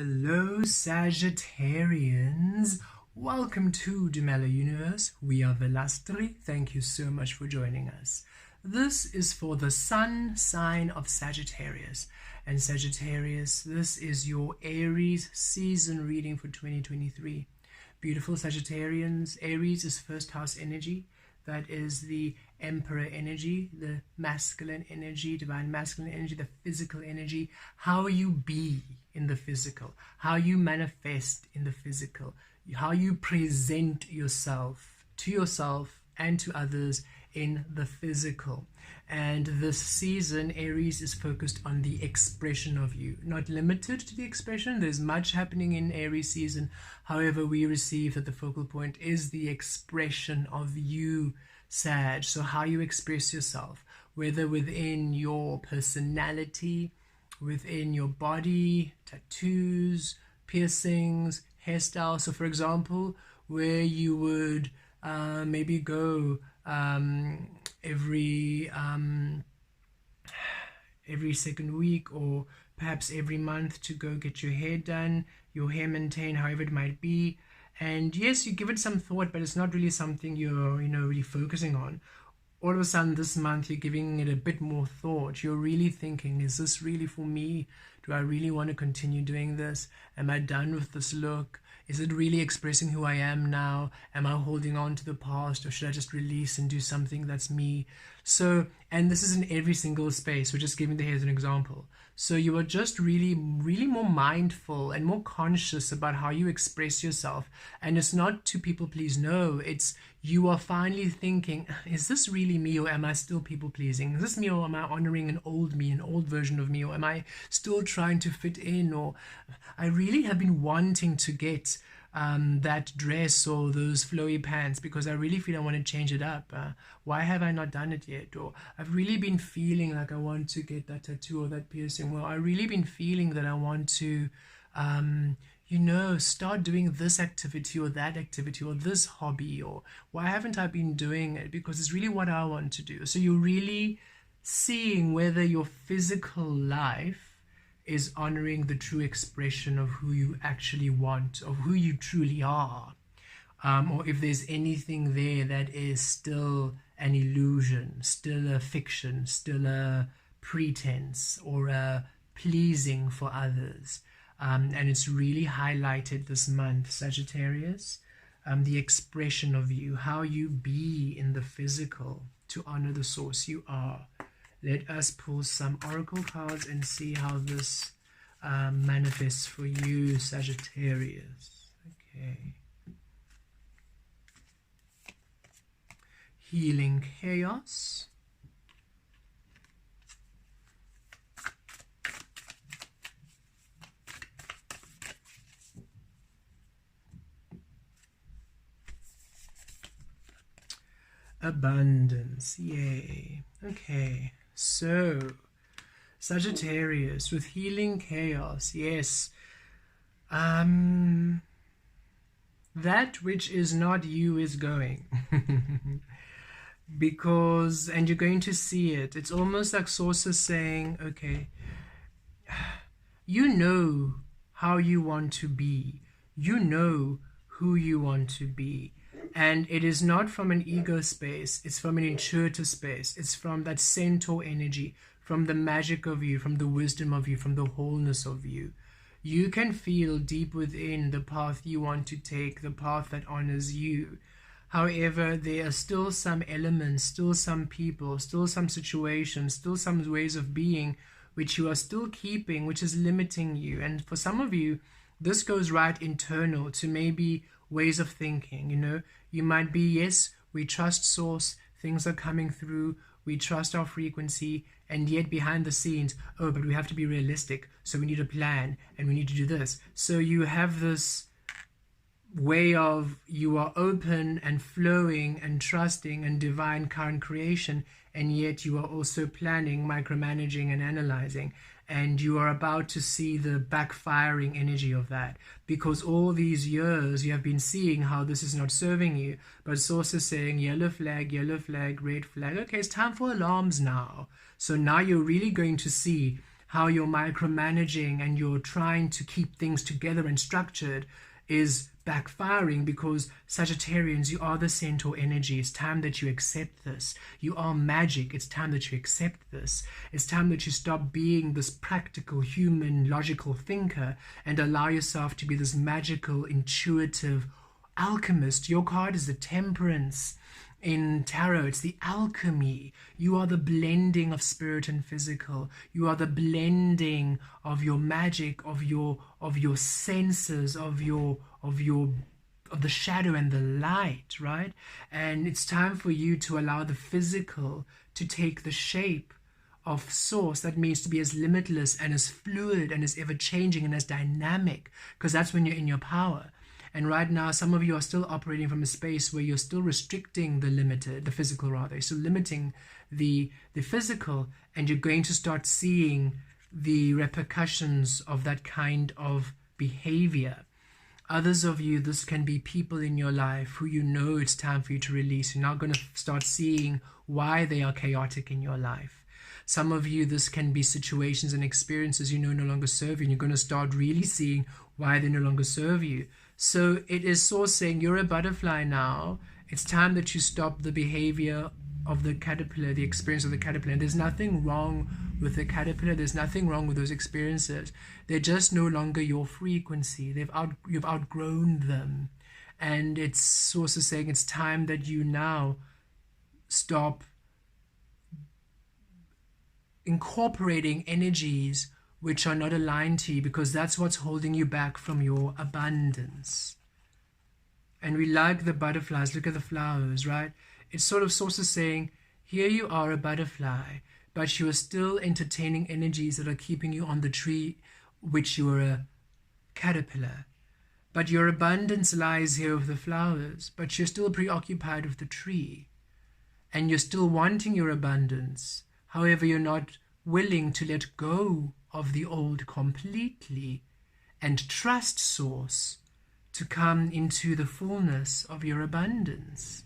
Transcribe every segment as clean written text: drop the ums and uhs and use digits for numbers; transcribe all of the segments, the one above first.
Hello Sagittarians, welcome to Dumela Universe. We are Velastri. Thank you so much for joining us. This is for the sun sign of Sagittarius. And Sagittarius, this is your Aries season reading for 2023. Beautiful Sagittarians, Aries is first house energy. That is the Emperor energy, the masculine energy, divine masculine energy, the physical energy, how you be in the physical, how you manifest in the physical, how you present yourself and to others in the physical. And this season, Aries is focused on the expression of you, not limited to the expression. There's much happening in Aries season. However, we receive that the focal point is the expression of you, Sag. So how you express yourself, whether within your personality, within your body, tattoos, piercings, hairstyles. So for example, where you would maybe go every second week or perhaps every month to go get your hair done, your hair maintained, however it might be. And yes, you give it some thought, but it's not really something you're really focusing on. All of a sudden this month you're giving it a bit more thought. You're really thinking, is this really for me? Do I really want to continue doing this? Am I done with this look? Is it really expressing who I am now? Am I holding on to the past, or should I just release and do something that's me? So, and this is in every single space. We're just giving the hair as an example. So you are just really more mindful and more conscious about how you express yourself. And it's not to people please, no, it's you are finally thinking, is this really me, or am I still people pleasing? Is this me, or am I honoring an old me, an old version of me, or am I still trying to fit in? Or I really have been wanting to get that dress or those flowy pants because I really feel I want to change it up. Why have I not done it yet? Or I've really been feeling like I want to get that tattoo or that piercing. Well, I've really been feeling that I want to start doing this activity or that activity or this hobby, or why haven't I been doing it? Because it's really what I want to do. So you're really seeing whether your physical life is honoring the true expression of who you actually want, of who you truly are, or if there's anything there that is still an illusion, still a fiction, still a pretense, or a pleasing for others. And it's really highlighted this month, Sagittarius, the expression of you, how you be in the physical to honor the source you are. Let us pull some oracle cards and see how this manifests for you, Sagittarius. Okay. Healing chaos. Abundance, yay. Okay, so Sagittarius with healing chaos, yes. That which is not you is going. Because, and you're going to see it. It's almost like sources saying, okay, you know how you want to be. You know who you want to be. And it is not from an ego space, it's from an intuitive space. It's from that centaur energy, from the magic of you, from the wisdom of you, from the wholeness of you. You can feel deep within the path you want to take, the path that honors you. However, there are still some elements, still some people, still some situations, still some ways of being which you are still keeping, which is limiting you. And for some of you, this goes right internal to maybe ways of thinking. You might be, yes, we trust source, things are coming through, we trust our frequency, and yet behind the scenes, oh, but we have to be realistic, so we need a plan and we need to do this. So you have this way of, you are open and flowing and trusting and divine current creation, and yet you are also planning, micromanaging and analyzing. And you are about to see the backfiring energy of that, because all these years you have been seeing how this is not serving you, but source is saying yellow flag, red flag. Okay, it's time for alarms now. So now you're really going to see how you're micromanaging and you're trying to keep things together and structured is backfiring, because Sagittarians, you are the centaur energy. It's time that you accept this. You are magic. It's time that you accept this. It's time that you stop being this practical, human, logical thinker and allow yourself to be this magical, intuitive alchemist. Your card is the Temperance. In tarot, it's the alchemy. You are the blending of spirit and physical. You are the blending of your magic, of your senses, of the shadow and the light, right? And it's time for you to allow the physical to take the shape of source. That means to be as limitless and as fluid and as ever-changing and as dynamic, because that's when you're in your power. And right now, some of you are still operating from a space where you're still restricting the physical rather. You're still limiting the physical, and you're going to start seeing the repercussions of that kind of behavior. Others of you, this can be people in your life who you know it's time for you to release. You're now going to start seeing why they are chaotic in your life. Some of you, this can be situations and experiences you know no longer serve you, and you're going to start really seeing why they no longer serve you. So it is Source saying you're a butterfly now. It's time that you stop the behavior of the caterpillar, the experience of the caterpillar. And there's nothing wrong with the caterpillar. There's nothing wrong with those experiences. They're just no longer your frequency. You've outgrown them. And it's Source is saying it's time that you now stop incorporating energies which are not aligned to you, because that's what's holding you back from your abundance. And we like the butterflies. Look at the flowers, right? It's sort of Source is saying, here you are a butterfly, but you are still entertaining energies that are keeping you on the tree, which you are a caterpillar. But your abundance lies here with the flowers, but you're still preoccupied with the tree. And you're still wanting your abundance. However, you're not willing to let go of the old completely and trust Source to come into the fullness of your abundance.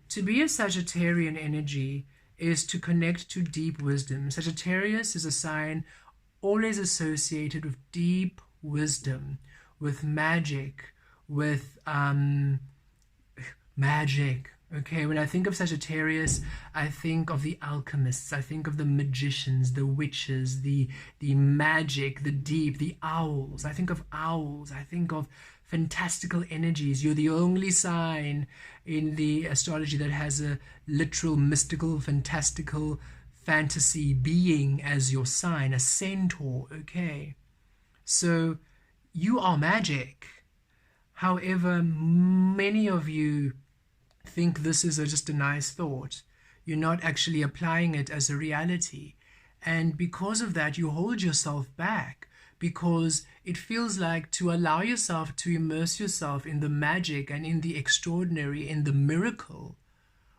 To be a Sagittarian energy is to connect to deep wisdom. Sagittarius is a sign always associated with deep wisdom, with magic, with magic. Okay, when I think of Sagittarius, I think of the alchemists, I think of the magicians, the witches, the magic, the deep, the owls. I think of owls, I think of fantastical energies. You're the only sign in the astrology that has a literal, mystical, fantastical, fantasy being as your sign, a centaur, okay? So you are magic. However, many of you think this is just a nice thought. You're not actually applying it as a reality. And because of that, you hold yourself back, because it feels like to allow yourself to immerse yourself in the magic and in the extraordinary, in the miracle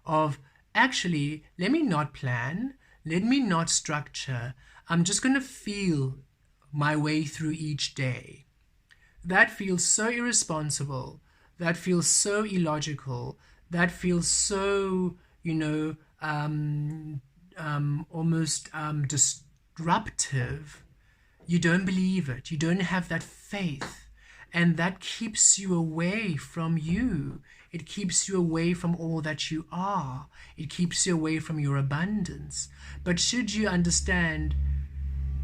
of actually, let me not plan, let me not structure. I'm just going to feel my way through each day. That feels so irresponsible. That feels so illogical. That feels so, almost disruptive. You don't believe it. You don't have that faith. And that keeps you away from you. It keeps you away from all that you are. It keeps you away from your abundance. But should you understand,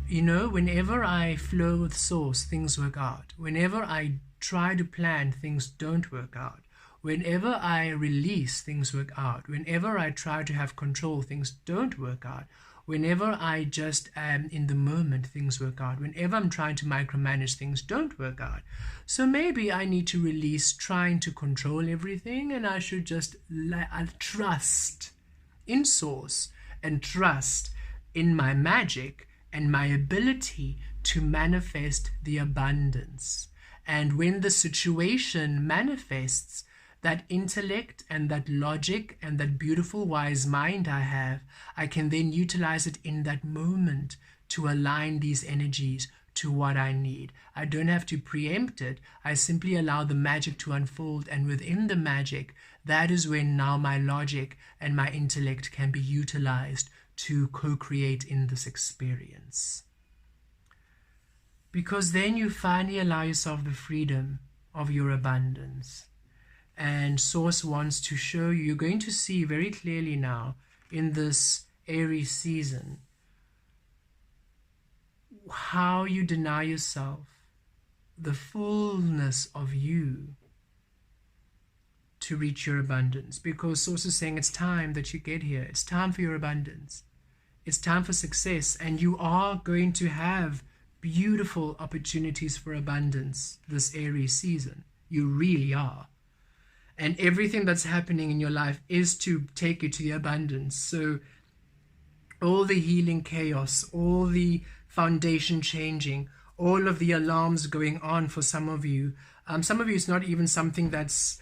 whenever I flow with Source, things work out. Whenever I try to plan, things don't work out. Whenever I release, things work out. Whenever I try to have control, things don't work out. Whenever I just am in the moment, things work out. Whenever I'm trying to micromanage, things don't work out. So maybe I need to release trying to control everything, and I should just trust in Source and trust in my magic and my ability to manifest the abundance. And when the situation manifests, that intellect and that logic and that beautiful wise mind I have, I can then utilize it in that moment to align these energies to what I need. I don't have to preempt it. I simply allow the magic to unfold, and within the magic, that is when now my logic and my intellect can be utilized to co-create in this experience. because then you finally allow yourself the freedom of your abundance. And Source wants to show you, you're going to see very clearly now in this Aries season, how you deny yourself the fullness of you to reach your abundance. Because Source is saying it's time that you get here. It's time for your abundance. It's time for success. And you are going to have beautiful opportunities for abundance this Aries season. You really are. And everything that's happening in your life is to take you to the abundance. So all the healing chaos, all the foundation changing, all of the alarms going on for some of you. Some of you, it's not even something that's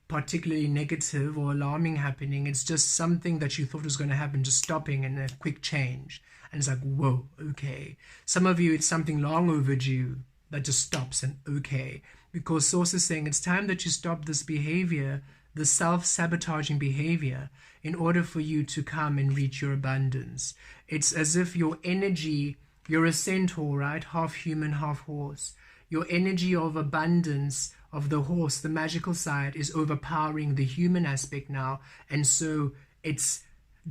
particularly negative or alarming happening. It's just something that you thought was going to happen, just stopping and a quick change. And it's like, whoa, okay. Some of you, it's something long overdue that just stops and okay. Because Source is saying it's time that you stop this behavior, the self-sabotaging behavior, in order for you to come and reach your abundance. It's as if your energy, you're a centaur, right? Half human, half horse. Your energy of abundance of the horse, the magical side, is overpowering the human aspect now. And so it's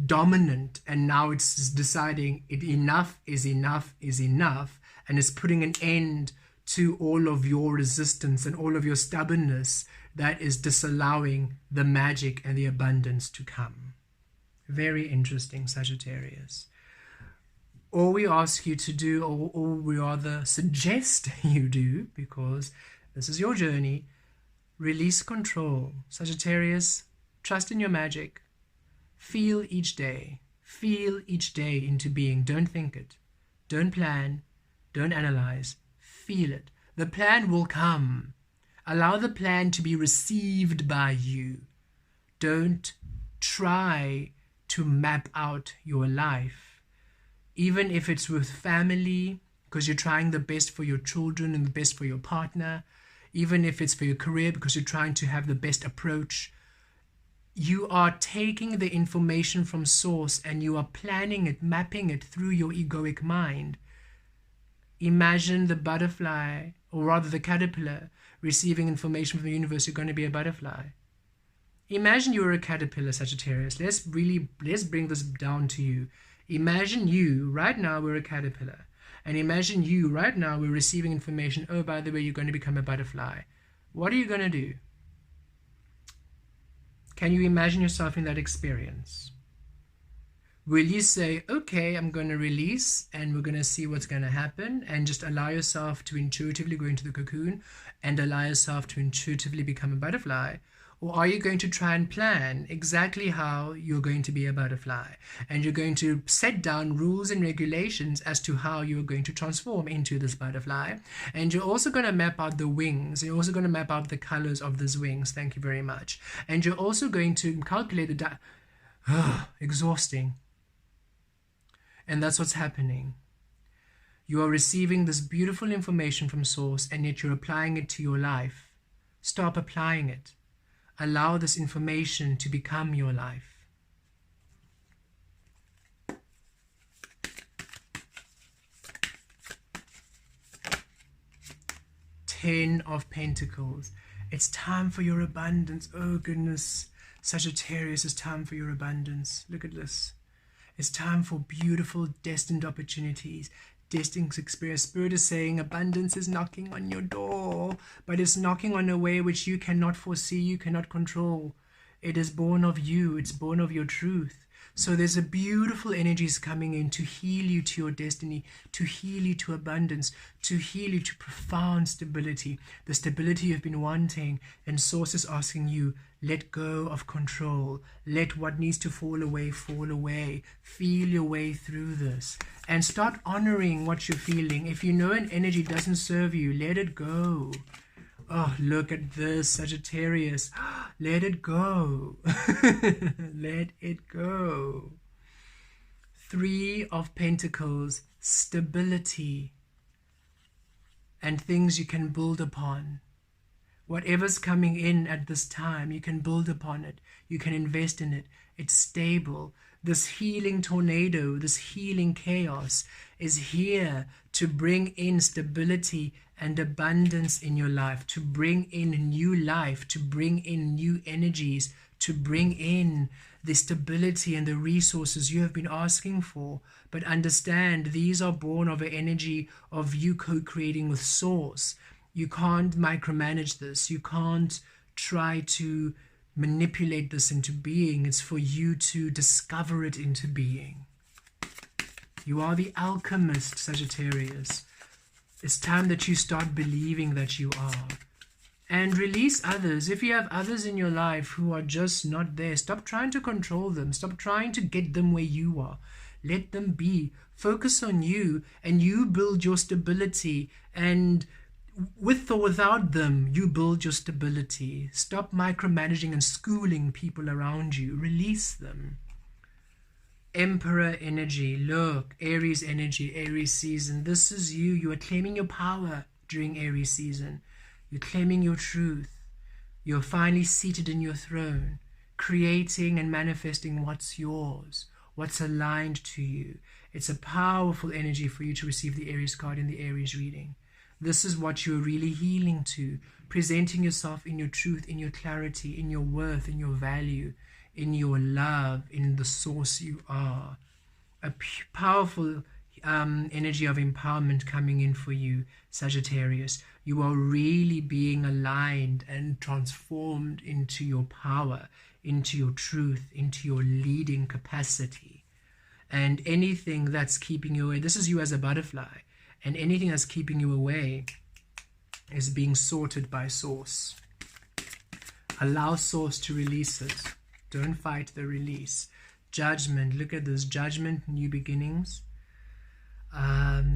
dominant. And now it's deciding enough is enough is enough. And it's putting an end to all of your resistance and all of your stubbornness that is disallowing the magic and the abundance to come. Very interesting, Sagittarius. All we ask you to do, or we rather suggest you do, because this is your journey, release control. Sagittarius, trust in your magic. Feel each day. Feel each day into being. Don't think it. Don't plan. Don't analyze. Feel it. The plan will come. Allow the plan to be received by you. Don't try to map out your life. Even if it's with family, because you're trying the best for your children and the best for your partner. Even if it's for your career, because you're trying to have the best approach. You are taking the information from Source and you are planning it, mapping it through your egoic mind. Imagine the butterfly, or rather the caterpillar, receiving information from the universe. You're going to be a butterfly. Imagine you were a caterpillar, Sagittarius. Let's bring this down to you. Imagine you, right now, we're a caterpillar. And imagine you, right now, we're receiving information. Oh, by the way, you're going to become a butterfly. What are you going to do? Can you imagine yourself in that experience? Will you say, okay, I'm going to release and we're going to see what's going to happen, and just allow yourself to intuitively go into the cocoon and allow yourself to intuitively become a butterfly? Or are you going to try and plan exactly how you're going to be a butterfly? And you're going to set down rules and regulations as to how you're going to transform into this butterfly. And you're also going to map out the wings. You're also going to map out the colors of these wings. Thank you very much. And you're also going to calculate the exhausting. And that's what's happening. You are receiving this beautiful information from Source, and yet you're applying it to your life. Stop applying it. Allow this information to become your life. Ten of Pentacles. It's time for your abundance. Oh goodness. Sagittarius, it's time for your abundance. Look at this. It's time for beautiful, destined opportunities, destined experience. Spirit is saying abundance is knocking on your door, but it's knocking on a way which you cannot foresee, you cannot control. It is born of you. It's born of your truth. So there's a beautiful energies coming in to heal you to your destiny, to heal you to abundance, to heal you to profound stability, the stability you've been wanting. And Source is asking you, let go of control. Let what needs to fall away, fall away. Feel your way through this. And start honoring what you're feeling. If you know an energy doesn't serve you, let it go. Oh, look at this, Sagittarius. Let it go. Let it go. Three of Pentacles, stability and things you can build upon. Whatever's coming in at this time, you can build upon it. You can invest in it. It's stable. This healing tornado, this healing chaos, is here to bring in stability and abundance in your life, to bring in new life, to bring in new energies, to bring in the stability and the resources you have been asking for. But understand, these are born of an energy of you co-creating with Source. You can't micromanage this. You can't try to manipulate this into being. It's for you to discover it into being. You are the alchemist, Sagittarius. It's time that you start believing that you are. And release others. If you have others in your life who are just not there, stop trying to control them. Stop trying to get them where you are. Let them be. Focus on you, and you build your stability. And with or without them, you build your stability. Stop micromanaging and schooling people around you. Release them. Emperor energy. Look, Aries energy, Aries season. This is you. You are claiming your power during Aries season. You're claiming your truth. You're finally seated in your throne, creating and manifesting what's yours, what's aligned to you. It's a powerful energy for you to receive the Aries card in the Aries reading. This is what you're really healing to, presenting yourself in your truth, in your clarity, in your worth, in your value, in your love, in the source you are. A powerful energy of empowerment coming in for you, Sagittarius. You are really being aligned and transformed into your power, into your truth, into your leading capacity. And anything that's keeping you away, this is you as a butterfly, and anything that's keeping you away is being sorted by Source. Allow Source to release it. Don't fight the release. Judgment, look at this. Judgment, new beginnings.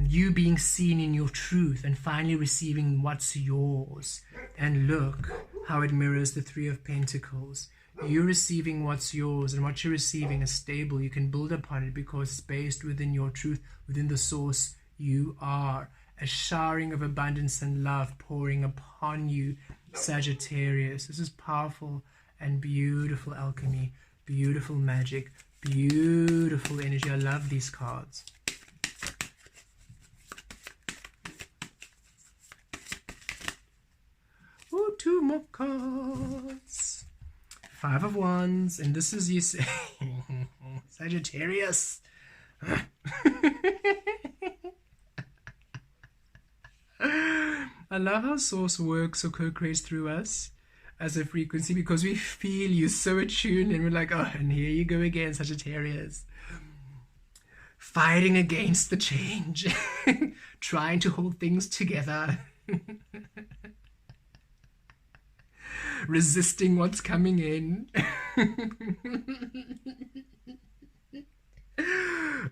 You being seen in your truth and finally receiving what's yours. And look how it mirrors the Three of Pentacles. You're receiving what's yours, and what you're receiving is stable. You can build upon it because it's based within your truth, within the source you are. A showering of abundance and love pouring upon you, Sagittarius. This is powerful and beautiful alchemy, beautiful magic, beautiful energy. I love these cards. Oh, two more cards. Five of Wands, and this is you saying, Sagittarius. I love how Source works or co-creates through us as a frequency, because we feel you so attuned, and we're like, oh, and here you go again, Sagittarius. Fighting against the change, trying to hold things together. Resisting what's coming in.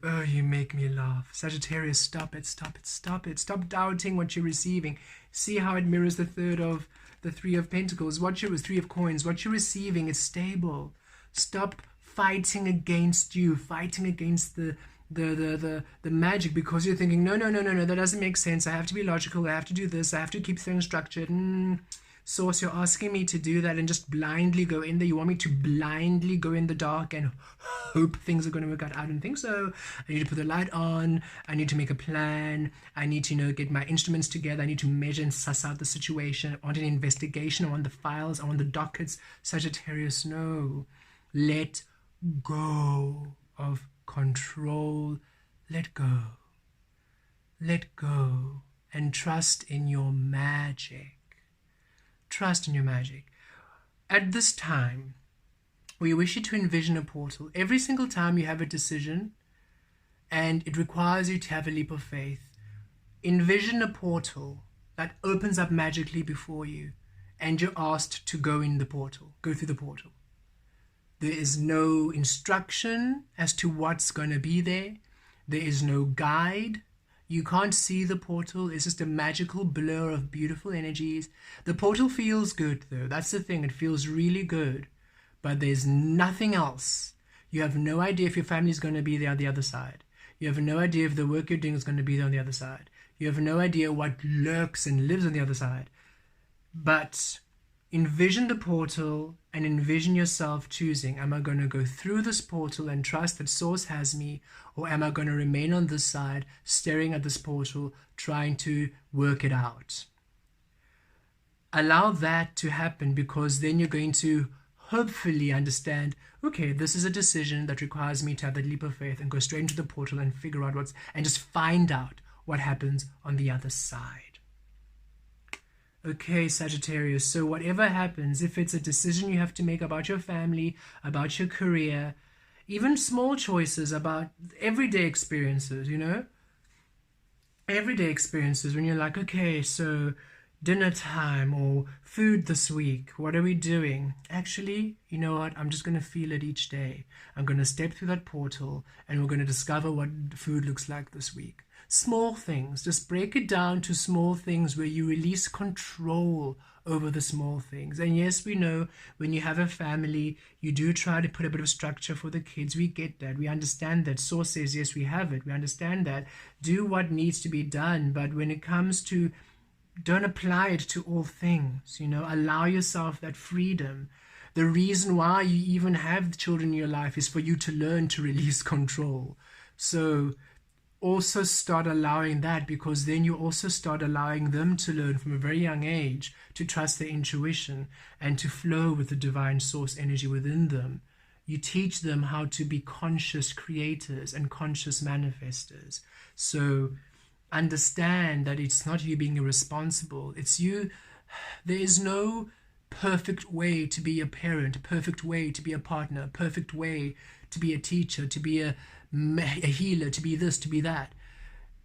Oh, you make me laugh. Sagittarius, stop it, stop it, stop it. Stop doubting what you're receiving. See how it mirrors the Three of Pentacles. Three of Coins. What you're receiving is stable. Stop fighting against you, fighting against the magic, because you're thinking, no, that doesn't make sense. I have to be logical. I have to do this. I have to keep things structured. Source, you're asking me to do that and just blindly go in there. You want me to blindly go in the dark and hope things are going to work out? I don't think so. I need to put the light on. I need to make a plan. I need to, get my instruments together. I need to measure and suss out the situation. I want an investigation. I want the files. I want the dockets. Sagittarius, no. Let go of control. Let go. Let go. And trust in your magic. Trust in your magic. At this time, we wish you to envision a portal. Every single time you have a decision and it requires you to have a leap of faith, envision a portal that opens up magically before you, and you're asked to go in the portal, go through the portal. There is no instruction as to what's going to be there. There is no guide. You can't see the portal. It's just a magical blur of beautiful energies. The portal feels good, though. That's the thing. It feels really good. But there's nothing else. You have no idea if your family's going to be there on the other side. You have no idea if the work you're doing is going to be there on the other side. You have no idea what lurks and lives on the other side. But envision the portal and envision yourself choosing, am I going to go through this portal and trust that source has me, or am I going to remain on this side staring at this portal trying to work it out? Allow that to happen, because then you're going to hopefully understand, okay, this is a decision that requires me to have that leap of faith and go straight into the portal and figure out and just find out what happens on the other side. Okay, Sagittarius, so whatever happens, if it's a decision you have to make about your family, about your career, even small choices about everyday experiences, everyday experiences when you're like, okay, so dinner time or food this week, what are we doing? Actually, you know what? I'm just going to feel it each day. I'm going to step through that portal and we're going to discover what food looks like this week. Small things, just break it down to small things where you release control over the small things. And yes, we know when you have a family, you do try to put a bit of structure for the kids. We get that. We understand that. Source says, yes, we have it. We understand that. Do what needs to be done. But when it comes to, don't apply it to all things, allow yourself that freedom. The reason why you even have children in your life is for you to learn to release control. So also start allowing that, because then you also start allowing them to learn from a very young age to trust their intuition and to flow with the divine source energy within them. You teach them how to be conscious creators and conscious manifestors. So understand that it's not you being irresponsible, it's you. There is no perfect way to be a parent, a perfect way to be a partner, a perfect way to be a teacher, to be a healer, to be this, to be that.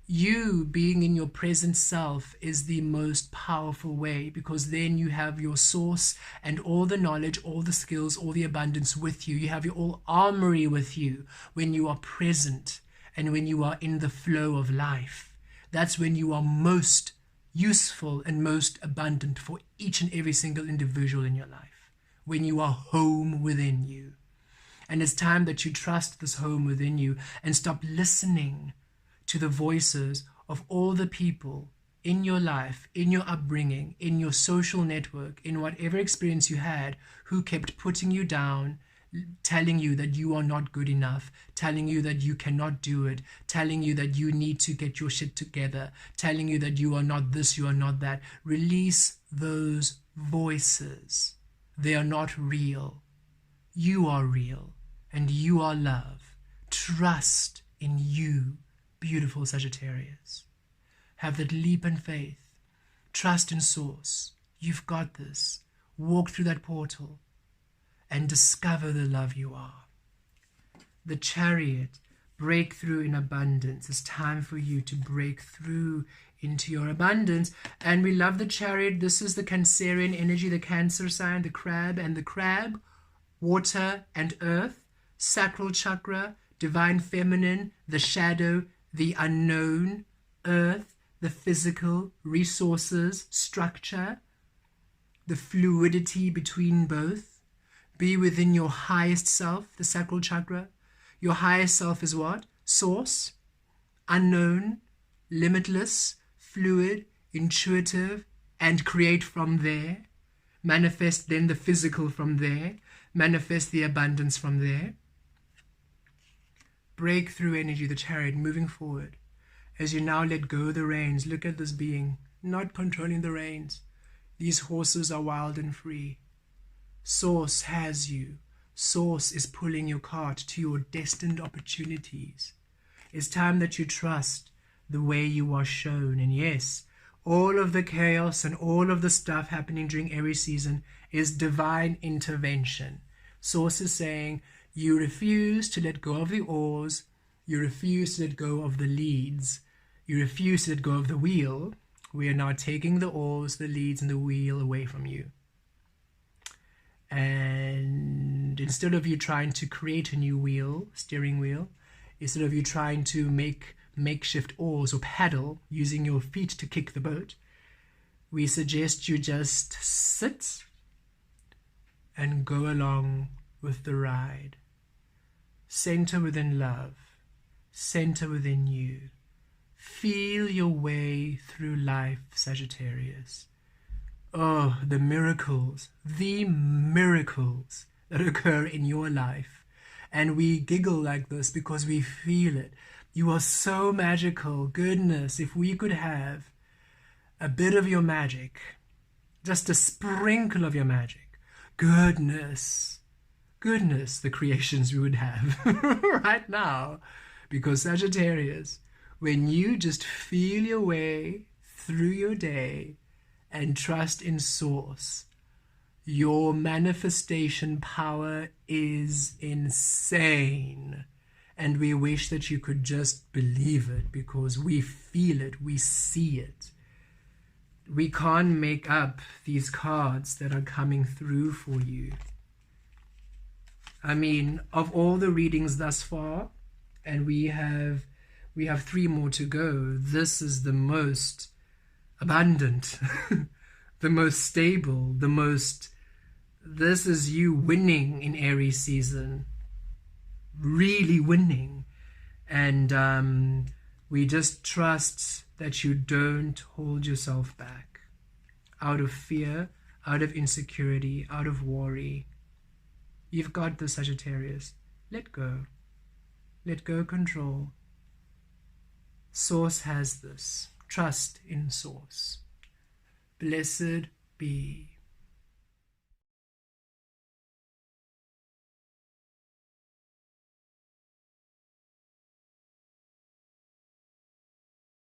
You being in your present self is the most powerful way, because then you have your source and all the knowledge, all the skills, all the abundance with you. You have your all armory with you when you are present and when you are in the flow of life. That's when you are most useful and most abundant for each and every single individual in your life, when you are home within you. And it's time that you trust this home within you and stop listening to the voices of all the people in your life, in your upbringing, in your social network, in whatever experience you had, who kept putting you down, telling you that you are not good enough, telling you that you cannot do it, telling you that you need to get your shit together, telling you that you are not this, you are not that. Release those voices. They are not real. You are real. And you are love. Trust in you, beautiful Sagittarius. Have that leap in faith. Trust in source. You've got this. Walk through that portal and discover the love you are. The Chariot, breakthrough in abundance. It's time for you to break through into your abundance. And we love the Chariot. This is the Cancerian energy, the Cancer sign, the crab, and the crab, water and earth. Sacral chakra, divine feminine, the shadow, the unknown, earth, the physical, resources, structure, the fluidity between both. Be within your highest self, the sacral chakra. Your highest self is what? Source, unknown, limitless, fluid, intuitive, and create from there. Manifest then the physical from there. Manifest the abundance from there. Breakthrough energy, the Chariot, moving forward. As you now let go of the reins, look at this being, not controlling the reins. These horses are wild and free. Source has you. Source is pulling your cart to your destined opportunities. It's time that you trust the way you are shown. And yes, all of the chaos and all of the stuff happening during Aries season is divine intervention. Source is saying, you refuse to let go of the oars, you refuse to let go of the leads, you refuse to let go of the wheel. We are now taking the oars, the leads, and the wheel away from you. And instead of you trying to create a new wheel, steering wheel, instead of you trying to make makeshift oars or paddle using your feet to kick the boat, we suggest you just sit and go along with the ride. Center within love. Center within you. Feel your way through life, Sagittarius. Oh, the miracles that occur in your life. And we giggle like this because we feel it. You are so magical. Goodness, if we could have a bit of your magic, just a sprinkle of your magic, goodness, the creations we would have right now. Because Sagittarius, when you just feel your way through your day and trust in Source, your manifestation power is insane. And we wish that you could just believe it, because we feel it, we see it. We can't make up these cards that are coming through for you. I mean, of all the readings thus far, and we have 3 more to go, this is the most abundant, the most stable, this is you winning in Aries season, really winning. And we just trust that you don't hold yourself back out of fear, out of insecurity, out of worry. You've got the Sagittarius. Let go. Let go control. Source has this. Trust in Source. Blessed be.